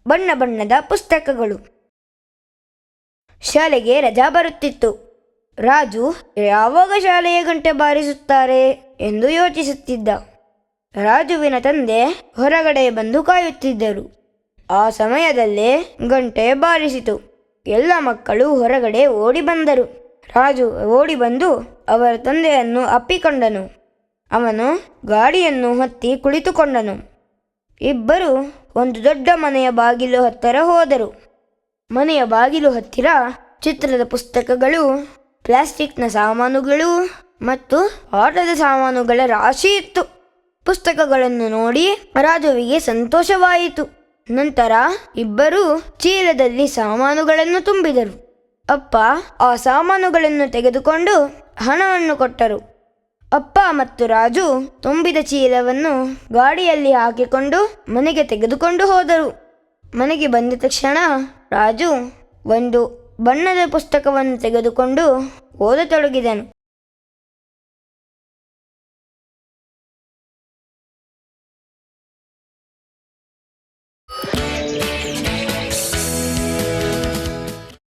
ಬಣ್ಣ ಬಣ್ಣದ ಪುಸ್ತಕಗಳು. ಶಾಲೆಗೆ ರಜಾ ಬರುತ್ತಿತ್ತು. ರಾಜು ಯಾವಾಗ ಶಾಲೆಯ ಗಂಟೆ ಬಾರಿಸುತ್ತಾರೆ ಎಂದು ಯೋಚಿಸುತ್ತಿದ್ದ. ರಾಜುವಿನ ತಂದೆ ಹೊರಗಡೆ ಬಂದು ಕಾಯುತ್ತಿದ್ದರು. ಆ ಸಮಯದಲ್ಲೇ ಗಂಟೆ ಬಾರಿಸಿತು. ಎಲ್ಲ ಮಕ್ಕಳು ಹೊರಗಡೆ ಓಡಿ ಬಂದರು. ರಾಜು ಓಡಿ ಬಂದು ಅವರ ತಂದೆಯನ್ನು ಅಪ್ಪಿಕೊಂಡನು. ಅವನು ಗಾಡಿಯನ್ನು ಹತ್ತಿ ಕುಳಿತುಕೊಂಡನು. ಇಬ್ಬರು ಒಂದು ದೊಡ್ಡ ಮನೆಯ ಬಾಗಿಲು ಹತ್ತಿರ ಹೋದರು. ಮನೆಯ ಬಾಗಿಲು ಹತ್ತಿರ ಚಿತ್ರದ ಪುಸ್ತಕಗಳು, ಪ್ಲಾಸ್ಟಿಕ್ನ ಸಾಮಾನುಗಳು ಮತ್ತು ಆಟದ ಸಾಮಾನುಗಳ ರಾಶಿ ಇತ್ತು. ಪುಸ್ತಕಗಳನ್ನು ನೋಡಿ ರಾಜುವಿಗೆ ಸಂತೋಷವಾಯಿತು. ನಂತರ ಇಬ್ಬರೂ ಚೀಲದಲ್ಲಿ ಸಾಮಾನುಗಳನ್ನು ತುಂಬಿದರು. ಅಪ್ಪ ಆ ಸಾಮಾನುಗಳನ್ನು ತೆಗೆದುಕೊಂಡು ಹಣವನ್ನು ಕೊಟ್ಟರು. ಅಪ್ಪ ಮತ್ತು ರಾಜು ತುಂಬಿದ ಚೀಲವನ್ನು ಗಾಡಿಯಲ್ಲಿ ಹಾಕಿಕೊಂಡು ಮನೆಗೆ ತೆಗೆದುಕೊಂಡು ಹೋದರು. ಮನೆಗೆ ಬಂದ ತಕ್ಷಣ ರಾಜು ಒಂದು ಬಣ್ಣದ ಪುಸ್ತಕವನ್ನು ತೆಗೆದುಕೊಂಡು ಓದತೊಡಗಿದನು.